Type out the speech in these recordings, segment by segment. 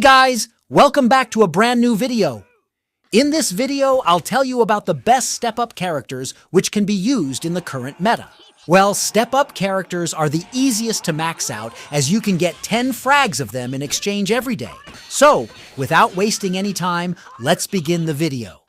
guys, welcome back to a brand new video. In this video, I'll tell you about the best step-up characters which can be used in the current meta. Well, step-up characters are the easiest to max out as you can get 10 frags of them in exchange every day. So, without wasting any time, let's begin the video.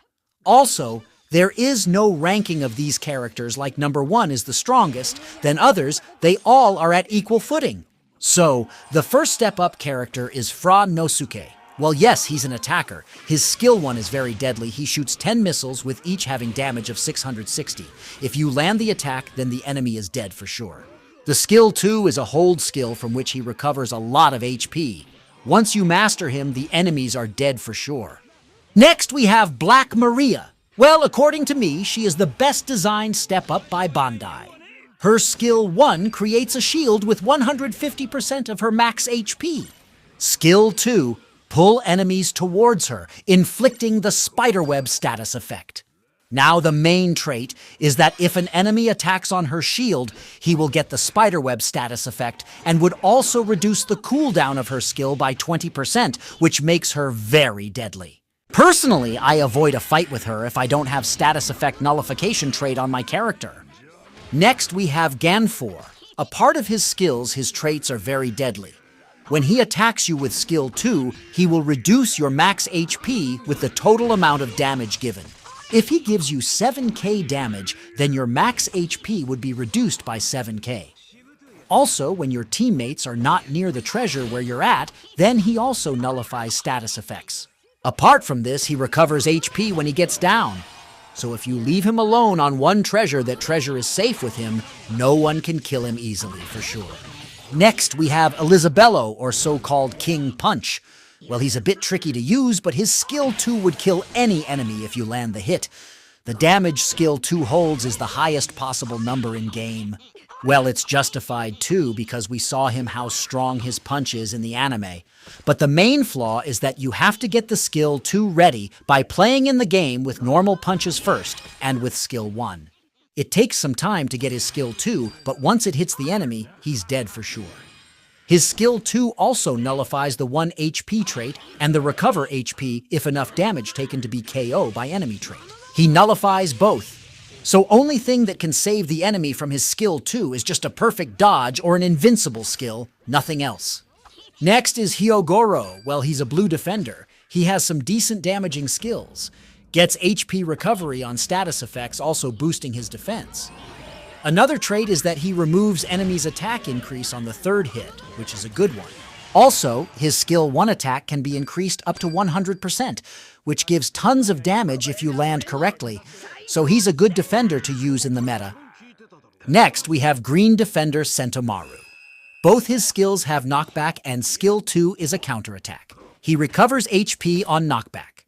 Also, there is no ranking of these characters like number 1 is the strongest, then others, they all are at equal footing. So, the first step-up character is Fra Nosuke. Well, yes, he's an attacker. His skill 1 is very deadly. He shoots 10 missiles with each having damage of 660. If you land the attack, then the enemy is dead for sure. The skill 2 is a hold skill from which he recovers a lot of HP. Once you master him, the enemies are dead for sure. Next, we have Black Maria. Well, according to me, she is the best designed step-up by Bandai. Her skill 1 creates a shield with 150% of her max HP. Skill 2, pull enemies towards her, inflicting the spiderweb status effect. Now the main trait is that if an enemy attacks on her shield, he will get the spiderweb status effect and would also reduce the cooldown of her skill by 20%, which makes her very deadly. Personally, I avoid a fight with her if I don't have status effect nullification trait on my character. Next, we have Ganfor. A part of his skills, his traits are very deadly. When he attacks you with skill 2, he will reduce your max HP with the total amount of damage given. If he gives you 7k damage, then your max HP would be reduced by 7k. Also, when your teammates are not near the treasure where you're at, then he also nullifies status effects. Apart from this, he recovers HP when he gets down. So if you leave him alone on one treasure, that treasure is safe with him, no one can kill him easily for sure. Next, we have Elisabello, or so-called King Punch. Well, he's a bit tricky to use, but his skill 2 would kill any enemy if you land the hit. The damage skill 2 holds is the highest possible number in game. Well, it's justified too, because we saw him how strong his punch is in the anime. But the main flaw is that you have to get the skill 2 ready by playing in the game with normal punches first, and with skill 1. It takes some time to get his skill 2, but once it hits the enemy, he's dead for sure. His skill 2 also nullifies the 1 HP trait and the recover HP if enough damage taken to be KO by enemy trait. He nullifies both. So only thing that can save the enemy from his skill 2 is just a perfect dodge or an invincible skill, nothing else. Next is Hyogoro. Well, he's a blue defender. He has some decent damaging skills. Gets HP recovery on status effects, also boosting his defense. Another trait is that he removes enemies' attack increase on the 3rd hit, which is a good one. Also, his skill 1 attack can be increased up to 100%, which gives tons of damage if you land correctly, so he's a good defender to use in the meta. Next, we have Green Defender Sentomaru. Both his skills have knockback and skill 2 is a counterattack. He recovers HP on knockback.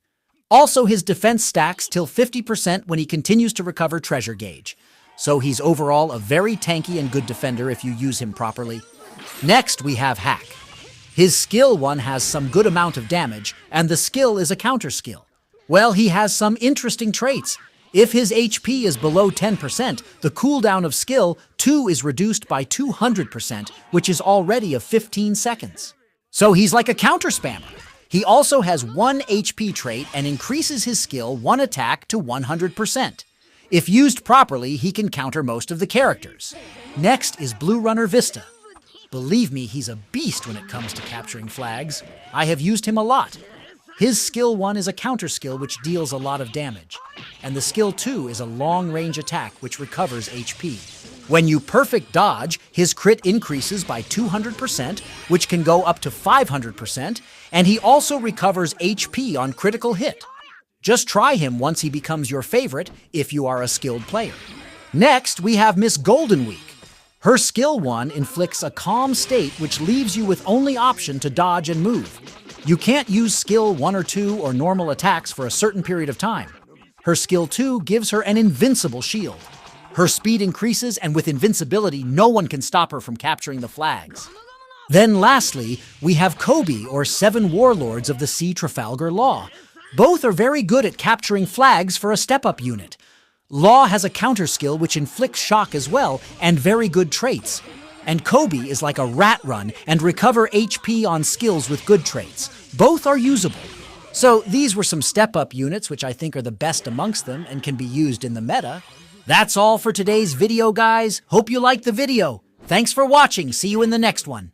Also, his defense stacks till 50% when he continues to recover treasure gauge. So he's overall a very tanky and good defender if you use him properly. Next, we have Hack. His skill 1 has some good amount of damage, and the skill is a counter skill. Well, he has some interesting traits. If his HP is below 10%, the cooldown of skill 2 is reduced by 200%, which is already of 15 seconds. So he's like a counter spammer. He also has 1 HP trait and increases his skill 1 attack to 100%. If used properly, he can counter most of the characters. Next is Blue Runner Vista. Believe me, he's a beast when it comes to capturing flags. I have used him a lot. His skill 1 is a counter skill which deals a lot of damage, and the skill 2 is a long-range attack which recovers HP. When you perfect dodge, his crit increases by 200%, which can go up to 500%, and he also recovers HP on critical hit. Just try him once he becomes your favorite if you are a skilled player. Next, we have Miss Golden Week. Her skill 1 inflicts a calm state which leaves you with only option to dodge and move. You can't use skill 1 or 2 or normal attacks for a certain period of time. Her skill 2 gives her an invincible shield. Her speed increases, and with invincibility, no one can stop her from capturing the flags. Then lastly, we have Kobe, or 7 Warlords of the Sea Trafalgar Law. Both are very good at capturing flags for a step-up unit. Law has a counter skill which inflicts shock as well, and very good traits. And Kobe is like a rat run and recover HP on skills with good traits. Both are usable. So these were some step-up units which I think are the best amongst them and can be used in the meta. That's all for today's video, guys. Hope you liked the video. Thanks for watching. See you in the next one.